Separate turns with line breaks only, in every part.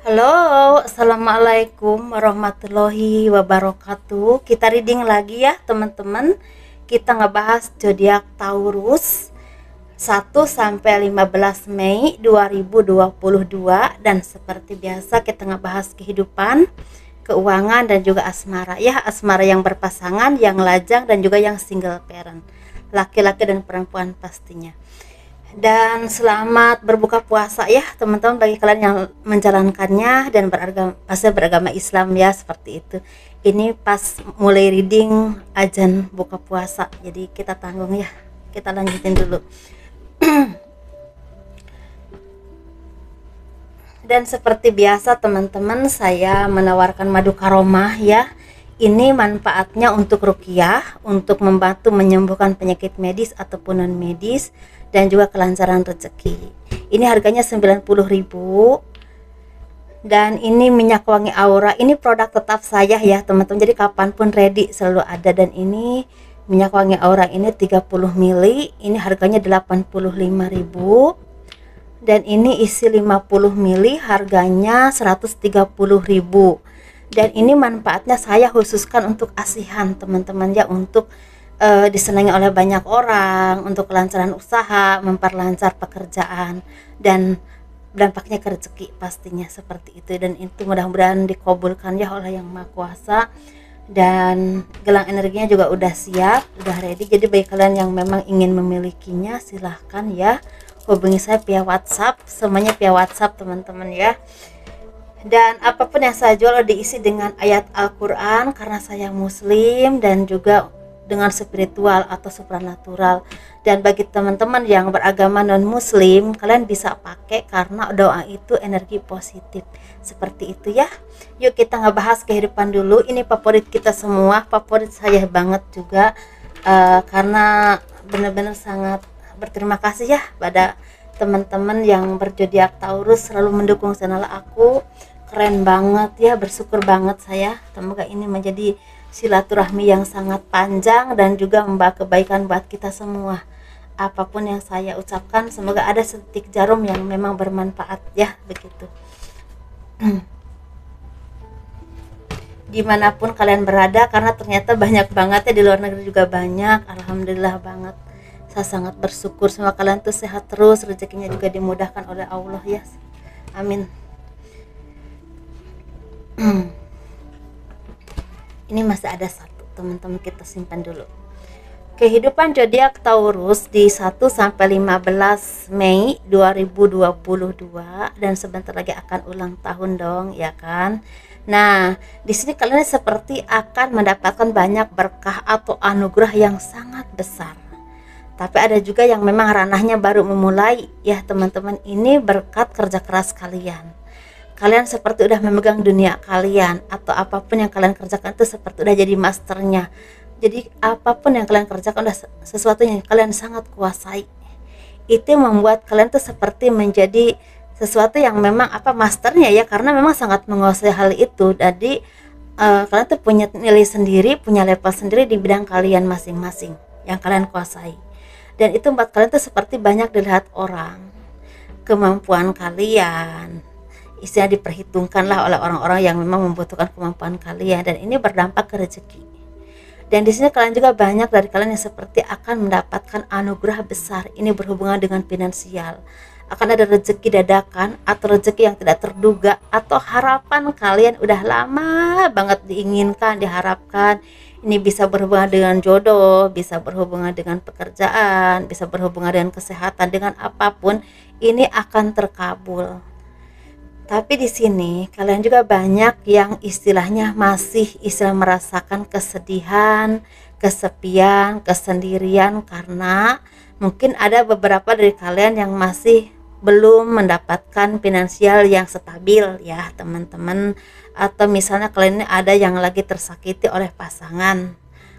Halo, assalamualaikum warahmatullahi wabarakatuh. Kita reading lagi ya teman-teman. Kita ngebahas zodiak Taurus 1 sampai 15 Mei 2022 dan seperti biasa kita ngebahas kehidupan, keuangan dan juga asmara ya, asmara yang berpasangan, yang lajang dan juga yang single parent. Laki-laki dan perempuan pastinya. Dan selamat berbuka puasa ya teman-teman bagi kalian yang menjalankannya dan beragama Islam ya, seperti itu. Ini pas mulai reading azan buka puasa, jadi kita tanggung ya, kita lanjutin dulu. Dan seperti biasa teman-teman, saya menawarkan madu karomah ya. Ini manfaatnya untuk ruqyah, untuk membantu menyembuhkan penyakit medis ataupun non medis dan juga kelancaran rezeki. Ini harganya 90.000. Dan ini minyak wangi aura, ini produk tetap saya ya teman-teman, jadi kapanpun ready selalu ada. Dan ini minyak wangi aura ini 30 ml, ini harganya 85.000. Dan ini isi 50 ml, harganya 130.000. Dan ini manfaatnya saya khususkan untuk asihan teman-teman ya, untuk disenangi oleh banyak orang, untuk kelancaran usaha, memperlancar pekerjaan dan dampaknya ke rezeki pastinya, seperti itu. Dan itu mudah-mudahan dikabulkan ya oleh Yang Maha Kuasa. Dan gelang energinya juga udah siap, udah ready. Jadi bagi kalian yang memang ingin memilikinya silahkan ya, hubungi saya via WhatsApp, semuanya via WhatsApp teman-teman ya. Dan apapun yang saya jual diisi dengan ayat Al-Quran karena saya muslim, dan juga dengan spiritual atau supranatural. Dan bagi teman-teman yang beragama non muslim, kalian bisa pakai karena doa itu energi positif, seperti itu ya. Yuk kita ngebahas kehidupan dulu. Ini favorit kita semua, favorit saya banget juga, karena benar-benar sangat berterima kasih ya pada teman-teman yang berzodiak Taurus selalu mendukung channel aku. Keren banget ya, bersyukur banget saya. Semoga ini menjadi silaturahmi yang sangat panjang dan juga membawa kebaikan buat kita semua. Apapun yang saya ucapkan, semoga ada setitik jarum yang memang bermanfaat ya, begitu. Dimanapun kalian berada, karena ternyata banyak banget ya, di luar negeri juga banyak. Alhamdulillah banget, saya sangat bersyukur. Semoga kalian tuh sehat terus, rezekinya juga dimudahkan oleh Allah ya, amin. Ini masih ada satu teman-teman, kita simpan dulu. Kehidupan zodiak Taurus di 1 sampai 15 Mei 2022, dan sebentar lagi akan ulang tahun dong ya kan. Nah, di sini kalian seperti akan mendapatkan banyak berkah atau anugerah yang sangat besar. Tapi ada juga yang memang ranahnya baru memulai ya teman-teman. Ini berkat kerja keras kalian. Kalian seperti udah memegang dunia kalian, atau apapun yang kalian kerjakan itu seperti udah jadi masternya. Jadi apapun yang kalian kerjakan udah sesuatu yang kalian sangat kuasai. Itu membuat kalian tuh seperti menjadi sesuatu yang memang masternya ya, karena memang sangat menguasai hal itu. Jadi kalian tuh punya nilai sendiri, punya level sendiri di bidang kalian masing-masing yang kalian kuasai. Dan itu membuat kalian tuh seperti banyak dilihat orang. Kemampuan kalian istilah diperhitungkanlah oleh orang-orang yang memang membutuhkan kemampuan kalian, dan ini berdampak ke rezeki. Dan di sini kalian juga banyak dari kalian yang seperti akan mendapatkan anugerah besar. Ini berhubungan dengan finansial. Akan ada rezeki dadakan atau rezeki yang tidak terduga, atau harapan kalian udah lama banget diinginkan, diharapkan. Ini bisa berhubungan dengan jodoh, bisa berhubungan dengan pekerjaan, bisa berhubungan dengan kesehatan, dengan apapun ini akan terkabul. Tapi di sini kalian juga banyak yang istilahnya masih merasakan kesedihan, kesepian, kesendirian, karena mungkin ada beberapa dari kalian yang masih belum mendapatkan finansial yang stabil ya teman-teman. Atau misalnya kalian ini ada yang lagi tersakiti oleh pasangan,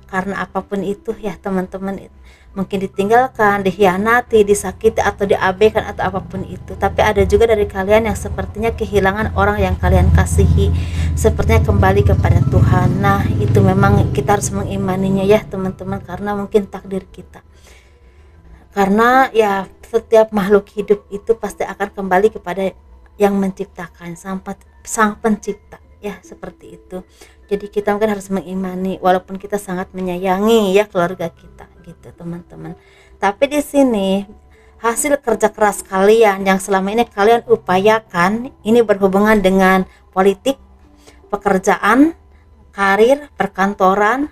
karena apapun itu ya teman-teman, mungkin ditinggalkan, dikhianati, disakiti atau diabaikan atau apapun itu. Tapi ada juga dari kalian yang sepertinya kehilangan orang yang kalian kasihi, sepertinya kembali kepada Tuhan. Nah itu memang kita harus mengimaninya ya teman-teman, karena mungkin takdir kita. Karena ya setiap makhluk hidup itu pasti akan kembali kepada yang menciptakan, sang pencipta, ya seperti itu. Jadi kita mungkin harus mengimani walaupun kita sangat menyayangi ya keluarga kita gitu teman-teman. Tapi di sini hasil kerja keras kalian yang selama ini kalian upayakan ini berhubungan dengan politik, pekerjaan, karir, perkantoran,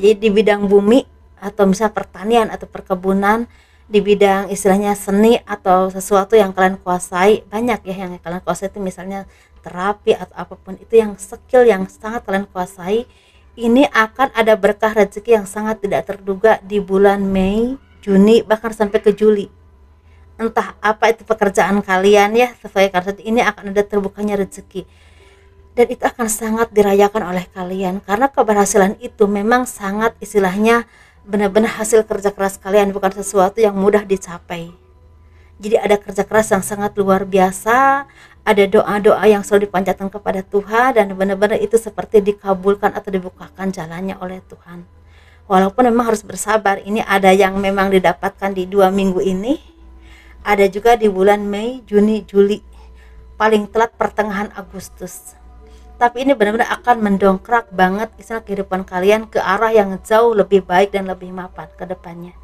di bidang bumi atau misal pertanian atau perkebunan, di bidang istilahnya seni atau sesuatu yang kalian kuasai. Banyak ya yang kalian kuasai itu, misalnya terapi atau apapun itu, yang skill yang sangat kalian kuasai. Ini akan ada berkah rezeki yang sangat tidak terduga di bulan Mei, Juni, bahkan sampai ke Juli. Entah apa itu pekerjaan kalian ya, sesuai kartu ini akan ada terbukanya rezeki, dan itu akan sangat dirayakan oleh kalian karena keberhasilan itu memang sangat istilahnya benar-benar hasil kerja keras kalian, bukan sesuatu yang mudah dicapai. Jadi ada kerja keras yang sangat luar biasa, ada doa-doa yang selalu dipanjatkan kepada Tuhan, dan benar-benar itu seperti dikabulkan atau dibukakan jalannya oleh Tuhan. Walaupun memang harus bersabar, ini ada yang memang didapatkan di 2 minggu ini, ada juga di bulan Mei, Juni, Juli, paling telat pertengahan Agustus. Tapi ini benar-benar akan mendongkrak banget istilah kehidupan kalian ke arah yang jauh lebih baik dan lebih mapan ke depannya.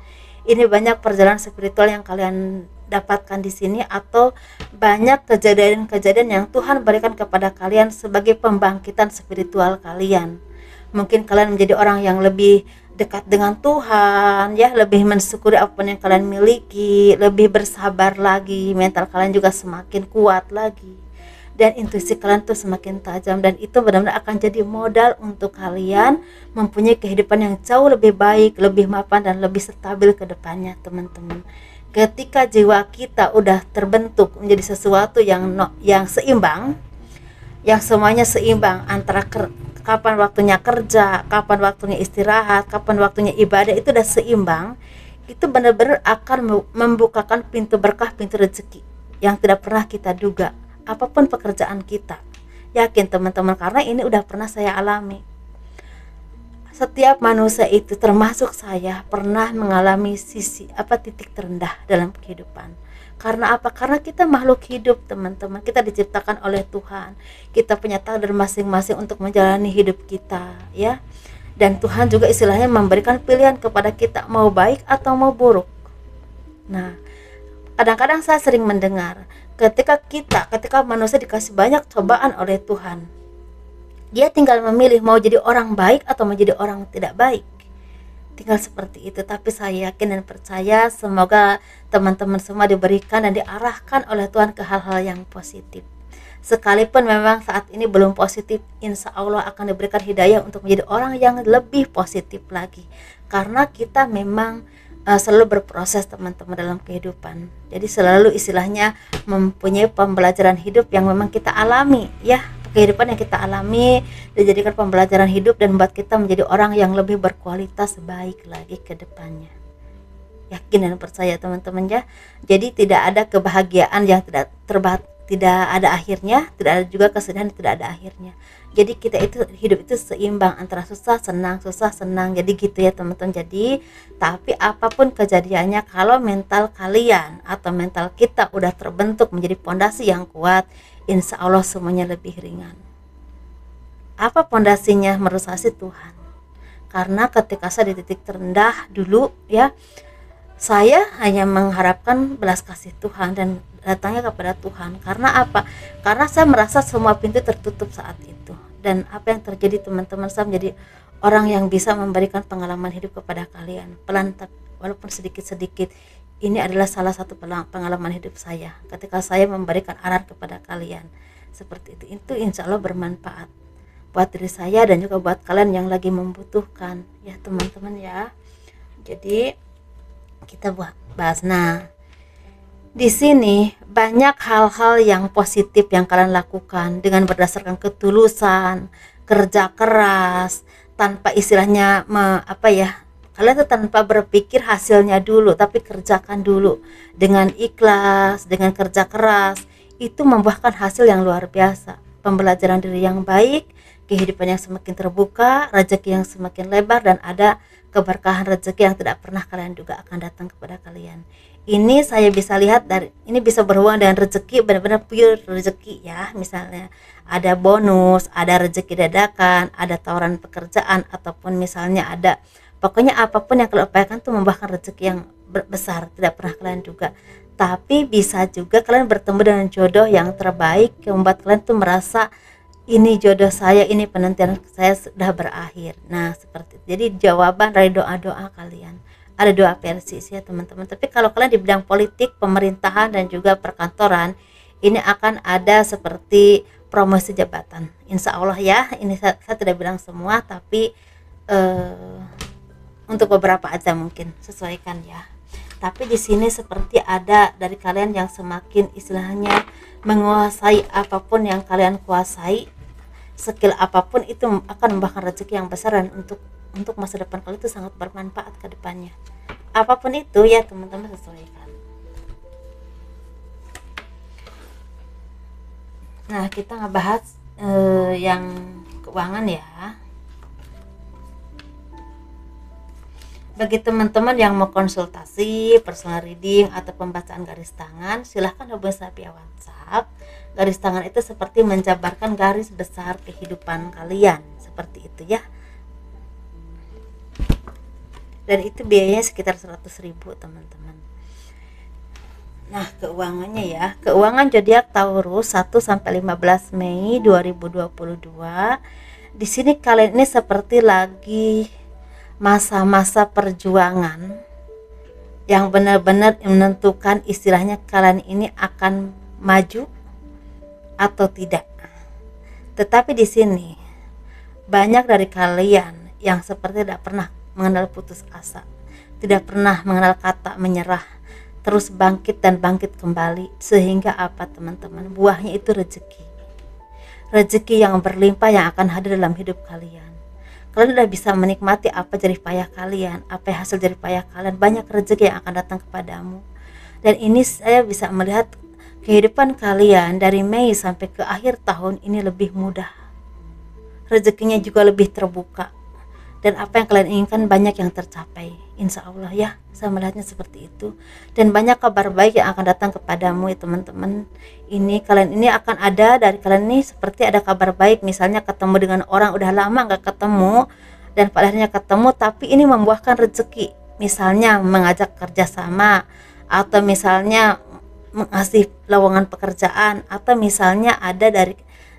Ini banyak perjalanan spiritual yang kalian dapatkan di sini, atau banyak kejadian-kejadian yang Tuhan berikan kepada kalian sebagai pembangkitan spiritual kalian. Mungkin kalian menjadi orang yang lebih dekat dengan Tuhan ya, lebih mensyukuri apa yang kalian miliki, lebih bersabar lagi, mental kalian juga semakin kuat lagi, dan intuisi kalian tuh semakin tajam, dan itu benar-benar akan jadi modal untuk kalian mempunyai kehidupan yang jauh lebih baik, lebih mapan, dan lebih stabil ke depannya teman-teman. Ketika jiwa kita udah terbentuk menjadi sesuatu yang seimbang, yang semuanya seimbang antara kapan waktunya kerja, kapan waktunya istirahat, kapan waktunya ibadah, itu udah seimbang, itu benar-benar akan membukakan pintu berkah, pintu rezeki yang tidak pernah kita duga. Apapun pekerjaan kita, yakin teman-teman, karena ini udah pernah saya alami. Setiap manusia itu termasuk saya pernah mengalami titik terendah dalam kehidupan. Karena apa? Karena kita makhluk hidup teman-teman, kita diciptakan oleh Tuhan, kita punya takdir masing-masing untuk menjalani hidup kita ya, dan Tuhan juga istilahnya memberikan pilihan kepada kita mau baik atau mau buruk. Nah, kadang-kadang saya sering mendengar ketika manusia dikasih banyak cobaan oleh Tuhan, dia tinggal memilih mau jadi orang baik atau mau jadi orang tidak baik, tinggal seperti itu. Tapi saya yakin dan percaya semoga teman-teman semua diberikan dan diarahkan oleh Tuhan ke hal-hal yang positif. Sekalipun memang saat ini belum positif, insya Allah akan diberikan hidayah untuk menjadi orang yang lebih positif lagi, karena kita memang selalu berproses teman-teman dalam kehidupan. Jadi selalu istilahnya mempunyai pembelajaran hidup yang memang kita alami ya, kehidupan yang kita alami dijadikan pembelajaran hidup dan membuat kita menjadi orang yang lebih berkualitas baik lagi ke depannya. Yakin dan percaya teman-teman ya. Jadi tidak ada kebahagiaan yang tidak ada akhirnya, tidak ada juga kesedihan yang tidak ada akhirnya. Jadi kita itu hidup itu seimbang antara susah senang. Jadi gitu ya teman-teman. Jadi tapi apapun kejadiannya, kalau mental kalian atau mental kita udah terbentuk menjadi pondasi yang kuat, insya Allah semuanya lebih ringan. Apa pondasinya? Menurut saya sih Tuhan. Karena ketika saya di titik terendah dulu ya, saya hanya mengharapkan belas kasih Tuhan dan datangnya kepada Tuhan. Karena apa? Karena saya merasa semua pintu tertutup saat itu. Dan apa yang terjadi teman-teman, saya menjadi orang yang bisa memberikan pengalaman hidup kepada kalian. Pelan, walaupun sedikit-sedikit, ini adalah salah satu pengalaman hidup saya. Ketika saya memberikan arahan kepada kalian seperti itu insya Allah bermanfaat buat diri saya dan juga buat kalian yang lagi membutuhkan ya teman-teman ya. Jadi kita bahas. Nah, di sini banyak hal-hal yang positif yang kalian lakukan dengan berdasarkan ketulusan, kerja keras, tanpa istilahnya kalian tuh tanpa berpikir hasilnya dulu, tapi kerjakan dulu dengan ikhlas, dengan kerja keras, itu membuahkan hasil yang luar biasa. Pembelajaran diri yang baik, kehidupan yang semakin terbuka, rezeki yang semakin lebar, dan ada keberkahan rezeki yang tidak pernah kalian duga akan datang kepada kalian. Ini saya bisa lihat dari ini bisa berhubungan dengan rezeki, benar-benar pure rezeki ya. Misalnya ada bonus, ada rezeki dadakan, ada tawaran pekerjaan, ataupun misalnya ada, pokoknya apapun yang kalian upayakan tuh membuahkan rezeki yang besar, tidak pernah kalian duga. Tapi bisa juga kalian bertemu dengan jodoh yang terbaik yang membuat kalian tuh merasa ini jodoh saya, ini penantian saya sudah berakhir. Nah seperti itu. Jadi jawaban dari doa-doa kalian, ada dua versi sih ya teman-teman. Tapi kalau kalian di bidang politik, pemerintahan, dan juga perkantoran, ini akan ada seperti promosi jabatan, insya Allah ya. Ini saya tidak bilang semua, tapi untuk beberapa aja mungkin sesuaikan ya. Tapi di sini seperti ada dari kalian yang semakin istilahnya menguasai apapun yang kalian kuasai, skill apapun itu akan membawakan rezeki yang besar, dan untuk masa depan kalian itu sangat bermanfaat ke depannya. Apapun itu ya teman-teman, sesuaikan. Nah kita ngebahas yang keuangan ya. Bagi teman-teman yang mau konsultasi, personal reading, atau pembacaan garis tangan, silahkan hubungi saya via WhatsApp. Garis tangan itu seperti menjabarkan garis besar kehidupan kalian, seperti itu ya. Dan itu biayanya sekitar 100.000 teman-teman. Nah keuangannya ya, keuangan zodiak Taurus 1 sampai 15 Mei 2022. Di sini kalian ini seperti lagi masa-masa perjuangan yang benar-benar menentukan istilahnya kalian ini akan maju atau tidak. Tetapi di sini banyak dari kalian yang seperti tidak pernah mengenal putus asa, tidak pernah mengenal kata menyerah, terus bangkit dan bangkit kembali, sehingga apa teman-teman, buahnya itu rezeki yang berlimpah yang akan hadir dalam hidup kalian. Kalian udah bisa menikmati apa jerih payah kalian, apa hasil jerih payah kalian, banyak rezeki yang akan datang kepadamu. Dan ini saya bisa melihat kehidupan kalian dari Mei sampai ke akhir tahun ini lebih mudah, rezekinya juga lebih terbuka, dan apa yang kalian inginkan banyak yang tercapai, insya Allah ya. Saya melihatnya seperti itu, dan banyak kabar baik yang akan datang kepadamu ya teman-teman. Ini kalian ini akan ada dari kalian ini seperti ada kabar baik, misalnya ketemu dengan orang udah lama nggak ketemu, dan pada akhirnya ketemu, tapi ini membuahkan rezeki, misalnya mengajak kerjasama, atau misalnya mengasih lowongan pekerjaan, atau misalnya ada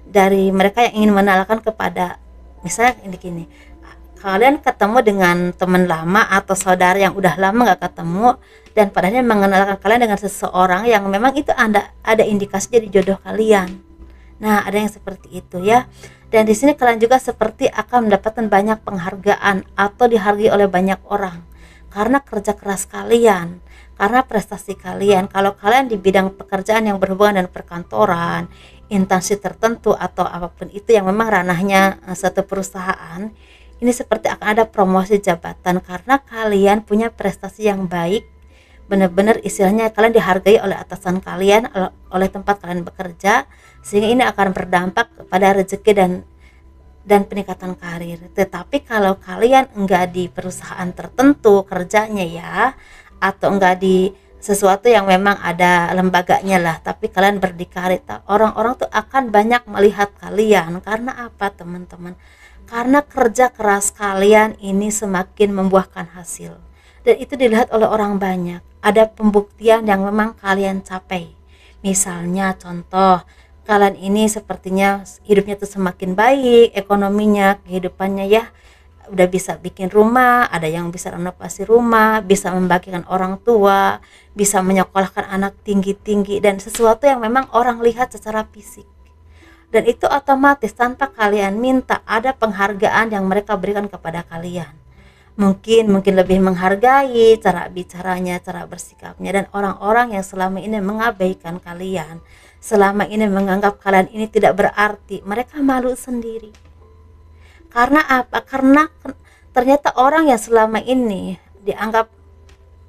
dari mereka yang ingin mengenalkan kepada, misalnya ini gini, kalian ketemu dengan teman lama atau saudara yang udah lama gak ketemu, dan padahal mengenalkan kalian dengan seseorang yang memang itu ada indikasi jadi jodoh kalian. Nah ada yang seperti itu ya. Dan di sini kalian juga seperti akan mendapatkan banyak penghargaan atau dihargai oleh banyak orang karena kerja keras kalian, karena prestasi kalian. Kalau kalian di bidang pekerjaan yang berhubungan dengan perkantoran, instansi tertentu, atau apapun itu yang memang ranahnya satu perusahaan, ini seperti akan ada promosi jabatan karena kalian punya prestasi yang baik, benar-benar istilahnya kalian dihargai oleh atasan kalian, oleh tempat kalian bekerja, sehingga ini akan berdampak pada rezeki dan peningkatan karir. Tetapi kalau kalian enggak di perusahaan tertentu kerjanya ya, atau enggak di sesuatu yang memang ada lembaganya lah, tapi kalian berdikari, orang-orang tuh akan banyak melihat kalian. Karena apa teman-teman? Karena kerja keras kalian ini semakin membuahkan hasil, dan itu dilihat oleh orang banyak. Ada pembuktian yang memang kalian capai. Misalnya contoh, kalian ini sepertinya hidupnya tuh semakin baik, ekonominya, kehidupannya ya, udah bisa bikin rumah, ada yang bisa renovasi rumah, bisa membagikan orang tua, bisa menyekolahkan anak tinggi-tinggi, dan sesuatu yang memang orang lihat secara fisik. Dan itu otomatis tanpa kalian minta ada penghargaan yang mereka berikan kepada kalian. Mungkin lebih menghargai cara bicaranya, cara bersikapnya, dan orang-orang yang selama ini mengabaikan kalian, selama ini menganggap kalian ini tidak berarti, mereka malu sendiri. Karena apa? Karena ternyata orang yang selama ini dianggap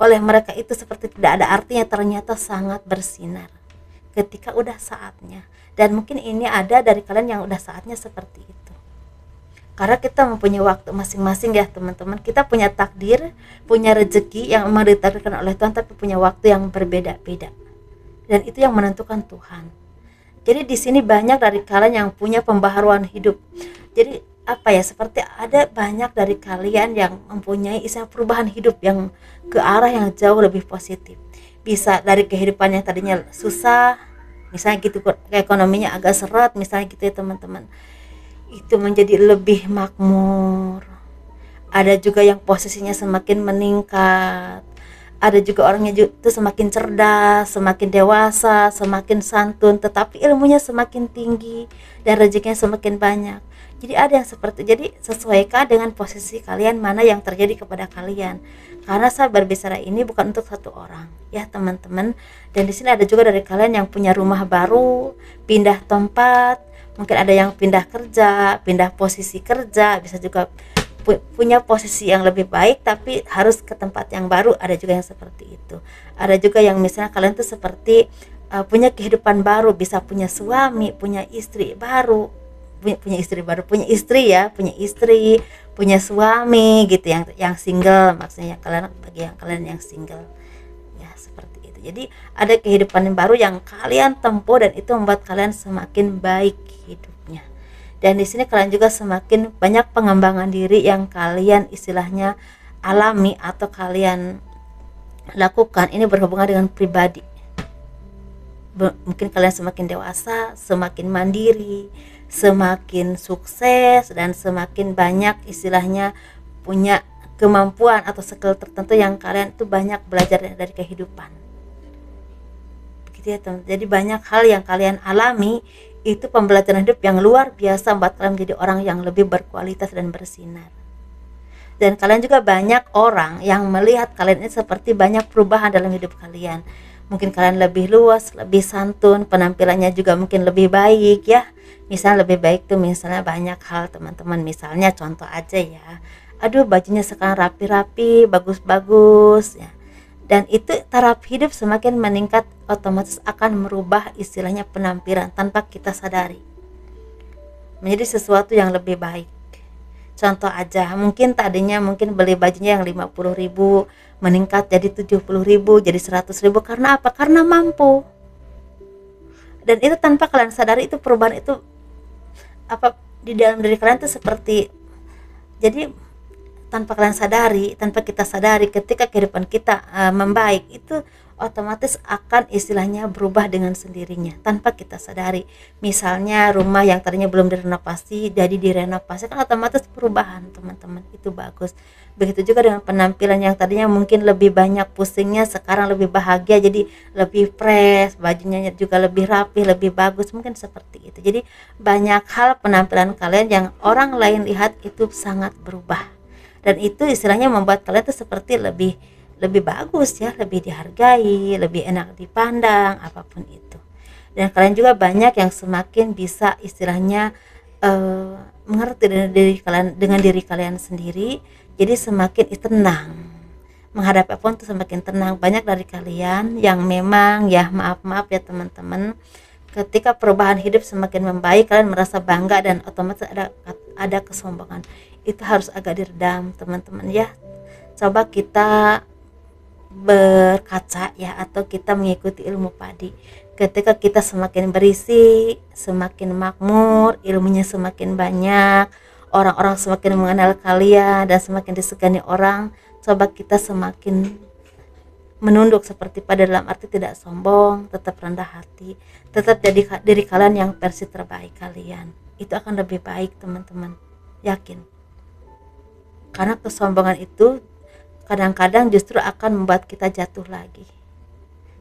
oleh mereka itu seperti tidak ada artinya, ternyata sangat bersinar ketika udah saatnya. Dan mungkin ini ada dari kalian yang udah saatnya seperti itu. Karena kita mempunyai waktu masing-masing ya teman-teman. Kita punya takdir, punya rezeki yang memang ditakdirkan oleh Tuhan, tapi punya waktu yang berbeda-beda. Dan itu yang menentukan Tuhan. Jadi di sini banyak dari kalian yang punya pembaharuan hidup. Jadi apa ya, seperti ada banyak dari kalian yang mempunyai istilah perubahan hidup yang ke arah yang jauh lebih positif. Bisa dari kehidupan yang tadinya susah, misalnya gitu, ekonominya agak seret misalnya gitu ya teman-teman, itu menjadi lebih makmur. Ada juga yang posisinya semakin meningkat, ada juga orangnya itu semakin cerdas, semakin dewasa, semakin santun, tetapi ilmunya semakin tinggi dan rezekinya semakin banyak. Jadi ada yang seperti, jadi sesuaikan dengan posisi kalian mana yang terjadi kepada kalian. Karena saya berbicara ini bukan untuk satu orang ya teman-teman. Dan di sini ada juga dari kalian yang punya rumah baru, pindah tempat, mungkin ada yang pindah kerja, pindah posisi kerja, bisa juga punya posisi yang lebih baik tapi harus ke tempat yang baru, ada juga yang seperti itu. Ada juga yang misalnya kalian tuh seperti punya kehidupan baru, bisa punya suami, punya istri baru, punya istri, punya suami gitu, yang single maksudnya, kalian bagi yang kalian yang single ya seperti itu. Jadi ada kehidupan yang baru yang kalian tempuh dan itu membuat kalian semakin baik hidupnya. Dan di sini kalian juga semakin banyak pengembangan diri yang kalian istilahnya alami atau kalian lakukan. Ini berhubungan dengan pribadi. Mungkin kalian semakin dewasa, semakin mandiri, semakin sukses, dan semakin banyak istilahnya punya kemampuan atau skill tertentu yang kalian itu banyak belajar dari kehidupan. Begitu ya teman. Jadi banyak hal yang kalian alami itu pembelajaran hidup yang luar biasa membuat kalian menjadi orang yang lebih berkualitas dan bersinar. Dan kalian juga banyak orang yang melihat kalian ini seperti banyak perubahan dalam hidup kalian. Mungkin kalian lebih luas, lebih santun, penampilannya juga mungkin lebih baik ya. Misalnya lebih baik tuh misalnya banyak hal teman-teman. Misalnya contoh aja ya, aduh bajunya sekarang rapi-rapi, bagus-bagus ya. Dan itu taraf hidup semakin meningkat, otomatis akan merubah istilahnya penampilan tanpa kita sadari menjadi sesuatu yang lebih baik. Contoh aja, mungkin tadinya mungkin beli bajunya yang 50.000 meningkat jadi 70.000, jadi 100.000. Karena apa? Karena mampu. Dan itu tanpa kalian sadari, itu perubahan itu apa di dalam diri kalian tuh seperti, jadi tanpa kalian sadari, tanpa kita sadari, ketika kehidupan kita membaik, itu otomatis akan istilahnya berubah dengan sendirinya tanpa kita sadari. Misalnya rumah yang tadinya belum direnovasi jadi direnovasi, kan otomatis perubahan teman-teman, itu bagus. Begitu juga dengan penampilan yang tadinya mungkin lebih banyak pusingnya, sekarang lebih bahagia, jadi lebih fresh, bajunya juga lebih rapi, lebih bagus, mungkin seperti itu. Jadi banyak hal penampilan kalian yang orang lain lihat itu sangat berubah, dan itu istilahnya membuat kalian tuh seperti lebih bagus ya, lebih dihargai, lebih enak dipandang, apapun itu. Dan kalian juga banyak yang semakin bisa istilahnya mengerti dengan diri kalian sendiri, jadi semakin tenang menghadapi apapun tuh, semakin tenang. Banyak dari kalian yang memang ya maaf ya teman-teman, ketika perubahan hidup semakin membaik, kalian merasa bangga dan otomatis ada kesombongan. Itu harus agak diredam teman-teman ya. Coba kita berkaca ya, atau kita mengikuti ilmu padi. Ketika kita semakin berisi, semakin makmur, ilmunya semakin banyak, orang-orang semakin mengenal kalian dan semakin disegani orang, coba kita semakin menunduk seperti pada, dalam arti tidak sombong, tetap rendah hati, tetap jadi diri kalian yang versi terbaik kalian. Itu akan lebih baik teman-teman, yakin. Karena kesombongan itu kadang-kadang justru akan membuat kita jatuh lagi,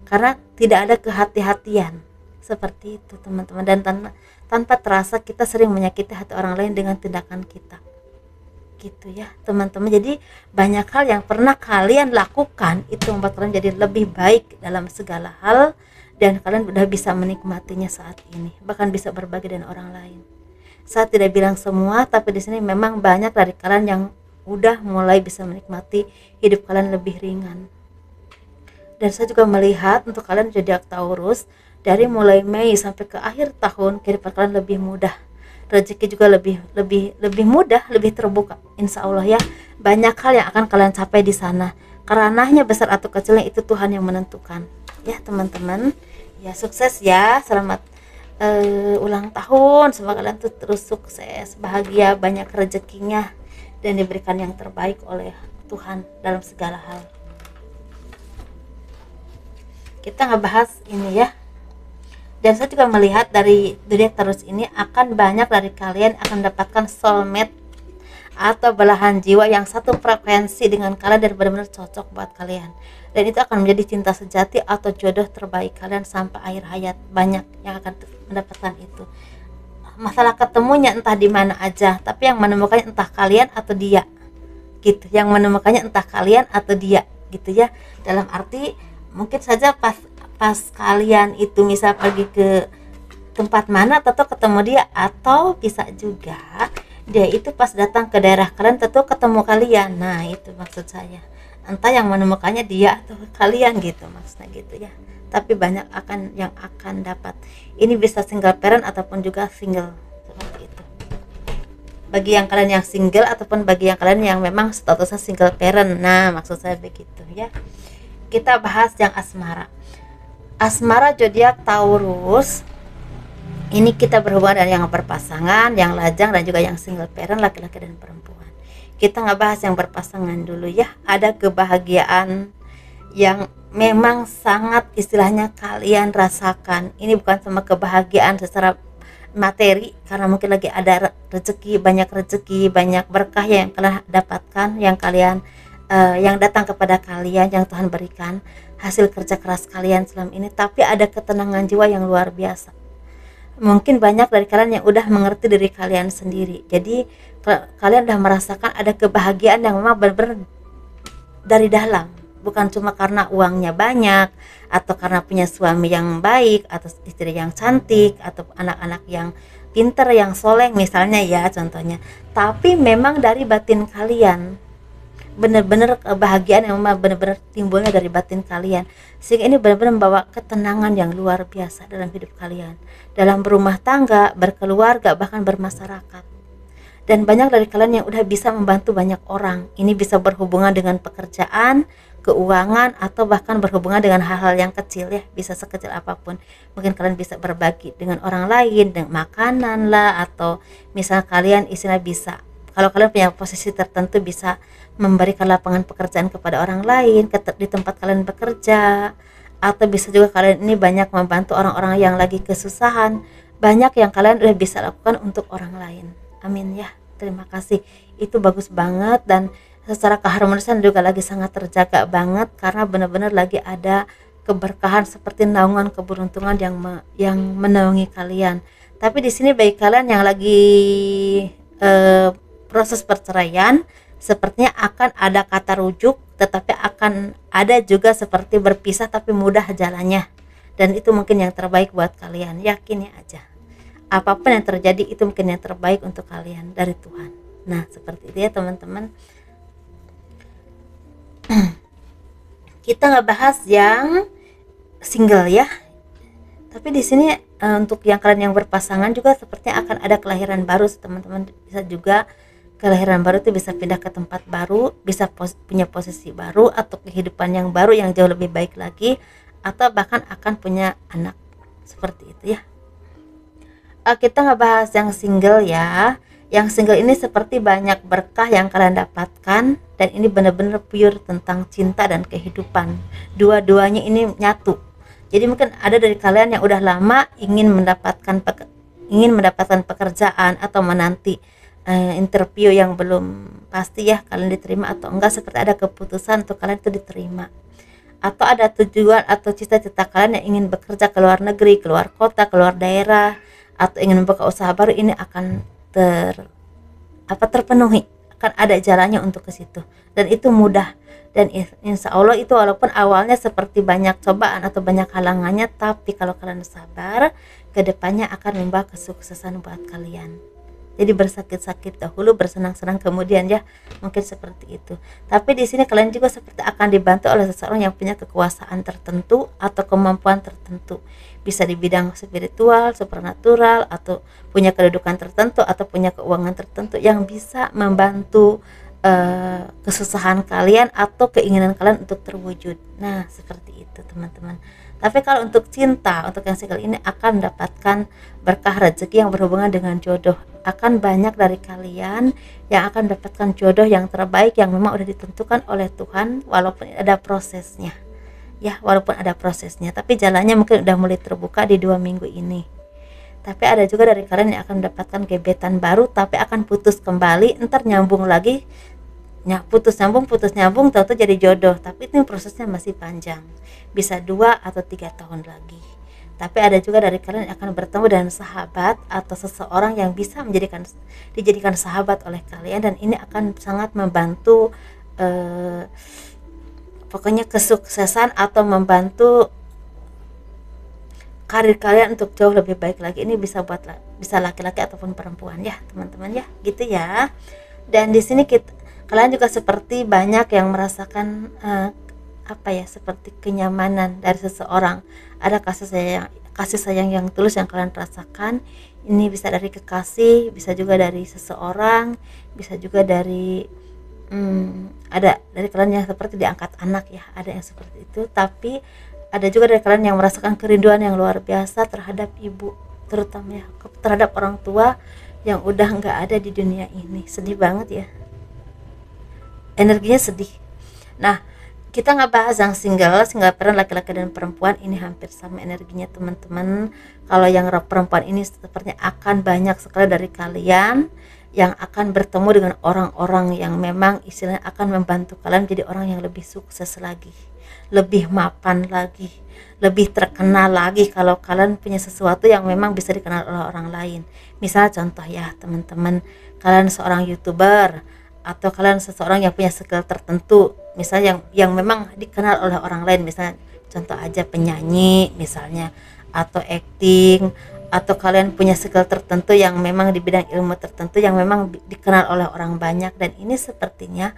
karena tidak ada kehati-hatian seperti itu teman-teman. Dan tanpa terasa kita sering menyakiti hati orang lain dengan tindakan kita, gitu ya teman-teman. Jadi banyak hal yang pernah kalian lakukan itu membuat kalian jadi lebih baik dalam segala hal, dan kalian udah bisa menikmatinya saat ini, bahkan bisa berbagi dengan orang lain. Saya tidak bilang semua, tapi di sini memang banyak dari kalian yang udah mulai bisa menikmati hidup kalian lebih ringan. Dan saya juga melihat untuk kalian zodiak Taurus, dari mulai Mei sampai ke akhir tahun kehidupan kalian lebih mudah, rezeki juga lebih mudah, lebih terbuka. Insya Allah ya, banyak hal yang akan kalian capai di sana. Ranahnya besar atau kecilnya itu Tuhan yang menentukan. Ya teman-teman, ya sukses ya, selamat ulang tahun, semoga kalian tuh terus sukses, bahagia, banyak rezekinya, dan diberikan yang terbaik oleh Tuhan dalam segala hal. Kita ngebahas ini ya, dan saya juga melihat dari dunia terus ini akan banyak dari kalian akan mendapatkan soulmate atau belahan jiwa yang satu frekuensi dengan kalian dan benar-benar cocok buat kalian, dan itu akan menjadi cinta sejati atau jodoh terbaik kalian sampai akhir hayat. Banyak yang akan mendapatkan itu. Masalah ketemunya entah di mana aja, tapi yang menemukannya entah kalian atau dia gitu, yang menemukannya entah kalian atau dia gitu ya, dalam arti mungkin saja pas kalian itu misal pergi ke tempat mana tentu ketemu dia, atau bisa juga dia itu pas datang ke daerah kalian tentu ketemu kalian. Nah itu maksud saya, entah yang menemukannya dia atau kalian gitu maksudnya gitu ya. Tapi banyak yang akan dapat ini, bisa single parent ataupun juga single, seperti itu bagi yang kalian yang single ataupun bagi yang kalian yang memang statusnya single parent. Nah maksud saya begitu ya. Kita bahas yang asmara zodiak Taurus. Ini kita berhubungan dengan yang berpasangan, yang lajang, dan juga yang single parent, laki-laki dan perempuan. Kita nggak bahas yang berpasangan dulu ya. Ada kebahagiaan yang memang sangat istilahnya kalian rasakan. Ini bukan cuma kebahagiaan secara materi, karena mungkin lagi ada rezeki, banyak berkah yang kalian dapatkan, yang datang kepada kalian, yang Tuhan berikan hasil kerja keras kalian selama ini. Tapi ada ketenangan jiwa yang luar biasa. Mungkin banyak dari kalian yang udah mengerti diri kalian sendiri, jadi kalian udah merasakan ada kebahagiaan yang memang benar-benar dari dalam, bukan cuma karena uangnya banyak, atau karena punya suami yang baik, atau istri yang cantik, atau anak-anak yang pinter, yang soleh misalnya ya contohnya, tapi memang dari batin kalian, benar-benar kebahagiaan yang memang benar-benar timbulnya dari batin kalian, sehingga ini benar-benar membawa ketenangan yang luar biasa dalam hidup kalian, dalam berumah tangga, berkeluarga, bahkan bermasyarakat. Dan banyak dari kalian yang udah bisa membantu banyak orang. Ini bisa berhubungan dengan pekerjaan, keuangan, atau bahkan berhubungan dengan hal-hal yang kecil ya, bisa sekecil apapun. Mungkin kalian bisa berbagi dengan orang lain, dengan makanan lah, atau misal kalian istilah bisa, kalau kalian punya posisi tertentu, bisa memberikan lapangan pekerjaan kepada orang lain di tempat kalian bekerja, atau bisa juga kalian ini banyak membantu orang-orang yang lagi kesusahan. Banyak yang kalian udah bisa lakukan untuk orang lain. Amin ya, terima kasih, itu bagus banget. Dan secara keharmonisan juga lagi sangat terjaga banget, karena benar-benar lagi ada keberkahan seperti naungan keberuntungan yang menaungi kalian. Tapi di sini bagi kalian yang lagi proses perceraian, sepertinya akan ada kata rujuk, tetapi akan ada juga seperti berpisah tapi mudah jalannya, dan itu mungkin yang terbaik buat kalian. Yakini aja, apapun yang terjadi itu mungkin yang terbaik untuk kalian dari Tuhan. Nah seperti itu ya teman-teman. Kita nggak bahas yang single ya, tapi di sini untuk yang kalian yang berpasangan juga sepertinya akan ada kelahiran baru teman-teman. Bisa juga kelahiran baru itu bisa pindah ke tempat baru, bisa punya posisi baru, atau kehidupan yang baru yang jauh lebih baik lagi, atau bahkan akan punya anak, seperti itu ya. Kita nggak bahas yang single ya. Yang single ini seperti banyak berkah yang kalian dapatkan, dan ini benar-benar pure tentang cinta dan kehidupan. Dua-duanya ini nyatu. Jadi mungkin ada dari kalian yang udah lama ingin mendapatkan pekerjaan, atau menanti interview yang belum pasti ya kalian diterima atau enggak, seperti ada keputusan untuk kalian itu diterima, atau ada tujuan atau cita-cita kalian yang ingin bekerja ke luar negeri, keluar kota, keluar daerah, atau ingin membuka usaha baru, ini akan terpenuhi, akan ada jalannya untuk ke situ, dan itu mudah. Dan insya Allah itu walaupun awalnya seperti banyak cobaan atau banyak halangannya, tapi kalau kalian sabar, kedepannya akan membawa kesuksesan buat kalian. Jadi bersakit-sakit dahulu, bersenang-senang kemudian, ya. Mungkin seperti itu. Tapi di sini kalian juga seperti akan dibantu oleh seseorang yang punya kekuasaan tertentu atau kemampuan tertentu. Bisa di bidang spiritual, supernatural, atau punya kedudukan tertentu atau punya keuangan tertentu yang bisa membantu kesusahan kalian atau keinginan kalian untuk terwujud. Nah, seperti itu teman-teman. Tapi kalau untuk cinta, untuk yang single ini akan mendapatkan berkah rezeki yang berhubungan dengan jodoh. Akan banyak dari kalian yang akan mendapatkan jodoh yang terbaik yang memang udah ditentukan oleh Tuhan, walaupun ada prosesnya. Ya, walaupun ada prosesnya, tapi jalannya mungkin udah mulai terbuka di 2 minggu ini. Tapi ada juga dari kalian yang akan mendapatkan gebetan baru, tapi akan putus kembali, ntar nyambung lagi, putus nyambung tahu jadi jodoh, tapi itu prosesnya masih panjang, bisa 2 atau 3 tahun lagi. Tapi ada juga dari kalian yang akan bertemu dengan sahabat atau seseorang yang bisa dijadikan sahabat oleh kalian, dan ini akan sangat membantu pokoknya kesuksesan atau membantu karir kalian untuk jauh lebih baik lagi. Ini bisa laki-laki ataupun perempuan, ya teman-teman, ya gitu ya. Dan di sini kalian juga seperti banyak yang merasakan seperti kenyamanan dari seseorang. Ada kasih sayang yang tulus yang kalian rasakan. Ini bisa dari kekasih, bisa juga dari seseorang, bisa juga dari ada dari kalian yang seperti diangkat anak, ya, ada yang seperti itu. Tapi ada juga dari kalian yang merasakan kerinduan yang luar biasa terhadap ibu, terutama ya terhadap orang tua yang udah nggak ada di dunia ini. Sedih banget ya, energinya sedih. Nah, kita nggak bahas yang single parent, laki-laki dan perempuan, ini hampir sama energinya teman-teman. Kalau yang perempuan ini sepertinya akan banyak sekali dari kalian yang akan bertemu dengan orang-orang yang memang istilahnya akan membantu kalian jadi orang yang lebih sukses lagi, lebih mapan lagi, lebih terkenal lagi kalau kalian punya sesuatu yang memang bisa dikenal oleh orang lain. Misal contoh ya teman-teman, kalian seorang YouTuber atau kalian seseorang yang punya skill tertentu, misalnya yang memang dikenal oleh orang lain, misalnya contoh aja penyanyi misalnya, atau acting, atau kalian punya skill tertentu yang memang di bidang ilmu tertentu yang memang dikenal oleh orang banyak. Dan ini sepertinya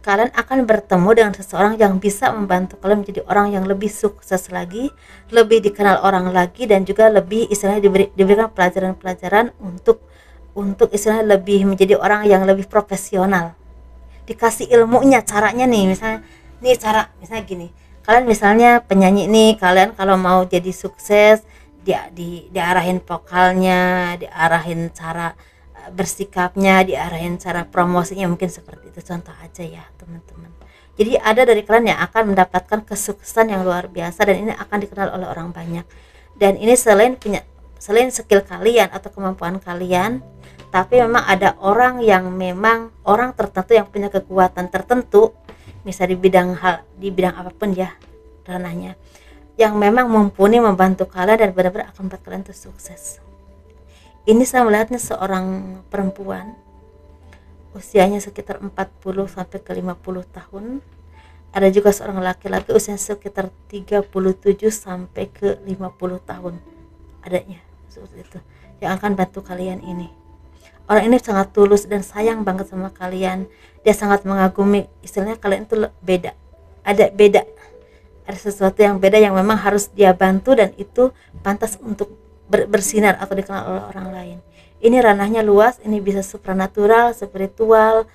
kalian akan bertemu dengan seseorang yang bisa membantu kalian menjadi orang yang lebih sukses lagi, lebih dikenal orang lagi, dan juga lebih istilahnya diberikan pelajaran-pelajaran untuk istilahnya lebih menjadi orang yang lebih profesional. Dikasih ilmunya, caranya nih, misalnya gini, kalian misalnya penyanyi nih, kalian kalau mau jadi sukses diarahin vokalnya, diarahin cara bersikapnya, diarahin cara promosinya, mungkin seperti itu, contoh aja ya teman-teman. Jadi ada dari kalian yang akan mendapatkan kesuksesan yang luar biasa, dan ini akan dikenal oleh orang banyak. Dan ini selain skill kalian atau kemampuan kalian, tapi memang ada orang tertentu yang punya kekuatan tertentu, misalnya di bidang apapun ya ranahnya, yang memang mumpuni membantu kalian dan benar-benar akan membuat kalian itu sukses. Ini saya melihatnya seorang perempuan usianya sekitar 40 sampai ke 50 tahun. Ada juga seorang laki-laki usianya sekitar 37 sampai ke 50 tahun. Adanya seperti itu yang akan bantu kalian ini. Orang ini sangat tulus dan sayang banget sama kalian. Dia sangat mengagumi, istilahnya kalian itu beda. Ada sesuatu yang beda yang memang harus dia bantu, dan itu pantas untuk bersinar atau dikenal oleh orang lain. Ini ranahnya luas, ini bisa supranatural, spiritual,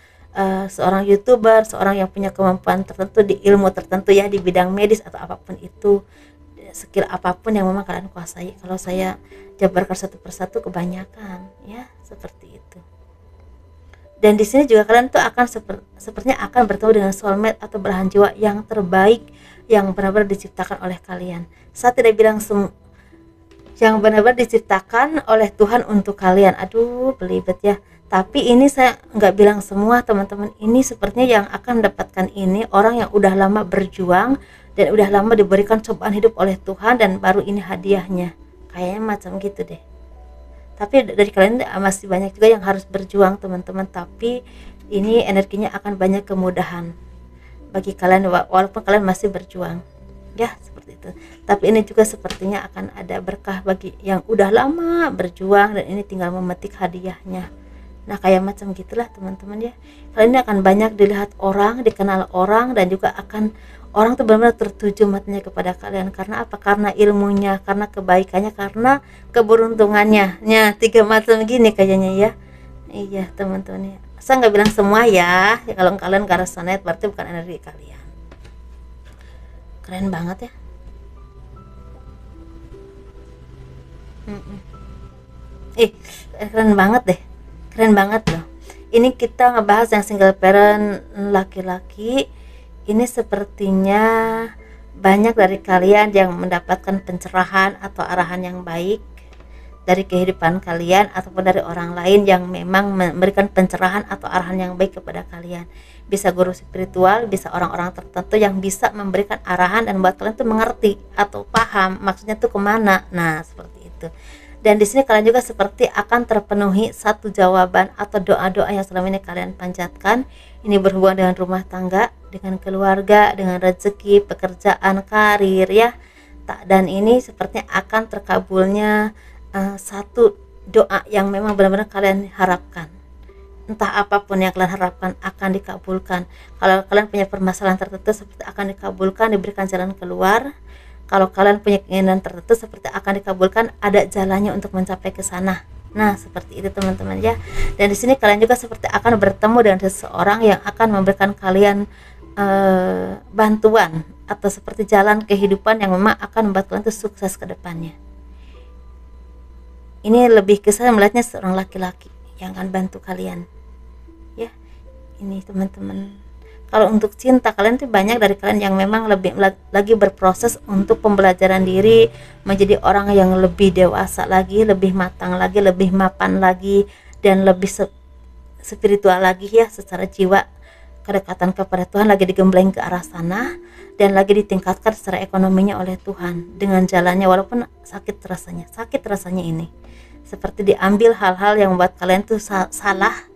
seorang YouTuber, seorang yang punya kemampuan tertentu di ilmu tertentu ya, di bidang medis atau apapun itu, skill apapun yang memang kalian kuasai. Kalau saya jabarkan satu persatu kebanyakan ya seperti itu. Dan di sini juga kalian tuh akan sepertinya akan bertemu dengan soulmate atau belahan jiwa yang terbaik yang benar-benar diciptakan oleh kalian. Saya tidak bilang yang benar-benar diciptakan oleh Tuhan untuk kalian. Aduh, belibet ya. Tapi ini saya nggak bilang semua teman-teman. Ini sepertinya yang akan mendapatkan ini orang yang udah lama berjuang dan udah lama diberikan cobaan hidup oleh Tuhan, dan baru ini hadiahnya. Kayaknya macam gitu deh. Tapi dari kalian masih banyak juga yang harus berjuang teman-teman. Tapi ini energinya akan banyak kemudahan bagi kalian walaupun kalian masih berjuang. Ya seperti itu. Tapi ini juga sepertinya akan ada berkah bagi yang udah lama berjuang, dan ini tinggal memetik hadiahnya. Nah kayak macam gitulah teman-teman ya. Kalian ini akan banyak dilihat orang, dikenal orang, dan juga akan orang tuh benar-benar tertuju matanya kepada kalian. Karena apa? Karena ilmunya, karena kebaikannya, karena keberuntungannya. Ya, 3 macam gini kayaknya ya. Iya teman-teman ya. Saya nggak bilang semua ya. Kalau kalian gak resonate berarti bukan energi kalian. Keren banget ya. Keren banget deh, keren banget loh. Ini kita ngebahas yang single parent laki-laki. Ini sepertinya banyak dari kalian yang mendapatkan pencerahan atau arahan yang baik dari kehidupan kalian ataupun dari orang lain yang memang memberikan pencerahan atau arahan yang baik kepada kalian. Bisa guru spiritual, bisa orang-orang tertentu yang bisa memberikan arahan dan buat kalian tuh mengerti atau paham maksudnya tuh kemana. Nah seperti itu. Dan di sini kalian juga seperti akan terpenuhi satu jawaban atau doa-doa yang selama ini kalian panjatkan. Ini berhubungan dengan rumah tangga, dengan keluarga, dengan rezeki, pekerjaan, karir ya. Dan ini sepertinya akan terkabulnya satu doa yang memang benar-benar kalian harapkan. Entah apapun yang kalian harapkan akan dikabulkan. Kalau kalian punya permasalahan tertentu seperti akan dikabulkan, diberikan jalan keluar. Kalau kalian punya keinginan tertentu seperti akan dikabulkan, ada jalannya untuk mencapai ke sana. Nah seperti itu teman-teman ya. Dan di sini kalian juga seperti akan bertemu dengan seseorang yang akan memberikan kalian bantuan atau seperti jalan kehidupan yang memang akan membuat kalian itu sukses ke depannya. Ini lebih ke saya melihatnya seorang laki-laki yang akan bantu kalian ya. Ini teman-teman, kalau untuk cinta kalian tuh banyak dari kalian yang memang lebih lagi berproses untuk pembelajaran diri menjadi orang yang lebih dewasa lagi, lebih matang lagi, lebih mapan lagi, dan lebih spiritual lagi ya. Secara jiwa kedekatan kepada Tuhan lagi digembleng ke arah sana dan lagi ditingkatkan secara ekonominya oleh Tuhan dengan jalannya, walaupun sakit rasanya ini seperti diambil hal-hal yang membuat kalian tuh salah,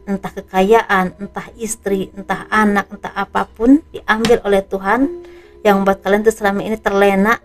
entah kekayaan, entah istri, entah anak, entah apapun diambil oleh Tuhan yang membuat kalian tuh selama ini terlena,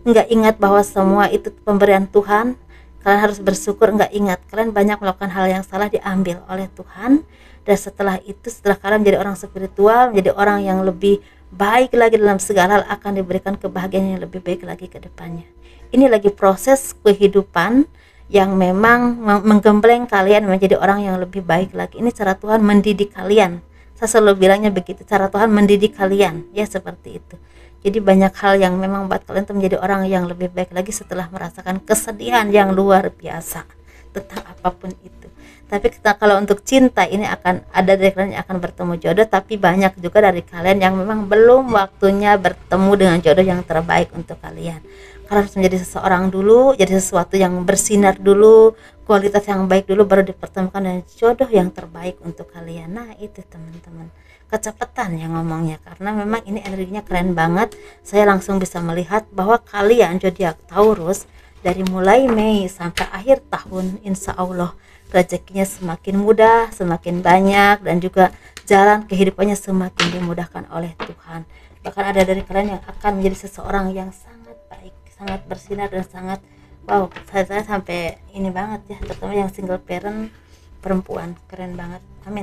nggak ingat bahwa semua itu pemberian Tuhan. Kalian harus bersyukur, nggak ingat kalian banyak melakukan hal yang salah diambil oleh Tuhan. Dan setelah itu, setelah kalian menjadi orang spiritual, menjadi orang yang lebih baik lagi dalam segala hal, akan diberikan kebahagiaan yang lebih baik lagi ke depannya. Ini lagi proses kehidupan yang memang menggembleng kalian menjadi orang yang lebih baik lagi. Ini cara Tuhan mendidik kalian. Saya selalu bilangnya begitu, cara Tuhan mendidik kalian ya, seperti itu. Jadi banyak hal yang memang buat kalian menjadi orang yang lebih baik lagi setelah merasakan kesedihan yang luar biasa tentang apapun itu. Tapi kita, kalau untuk cinta ini akan ada dari kalian yang akan bertemu jodoh, tapi banyak juga dari kalian yang memang belum waktunya bertemu dengan jodoh yang terbaik untuk kalian. Kalian harus menjadi seseorang dulu, jadi sesuatu yang bersinar dulu, kualitas yang baik dulu, baru dipertemukan dengan jodoh yang terbaik untuk kalian. Nah itu teman-teman, kecepatan yang ngomongnya, karena memang ini energinya keren banget. Saya langsung bisa melihat bahwa kalian zodiak Taurus dari mulai Mei sampai akhir tahun, insya Allah rezekinya semakin mudah, semakin banyak, dan juga jalan kehidupannya semakin dimudahkan oleh Tuhan. Bahkan ada dari kalian yang akan menjadi seseorang yang sangat baik, sangat bersinar, dan sangat wow, saya sampai ini banget ya, terutama yang single parent perempuan, keren banget. Amin,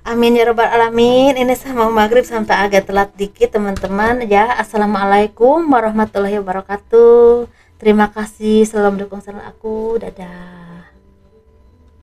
amin ya robbal alamin. Ini saya mau maghrib sampai agak telat dikit teman-teman ya. Assalamualaikum warahmatullahi wabarakatuh. Terima kasih selalu mendukung channel aku. Dadah.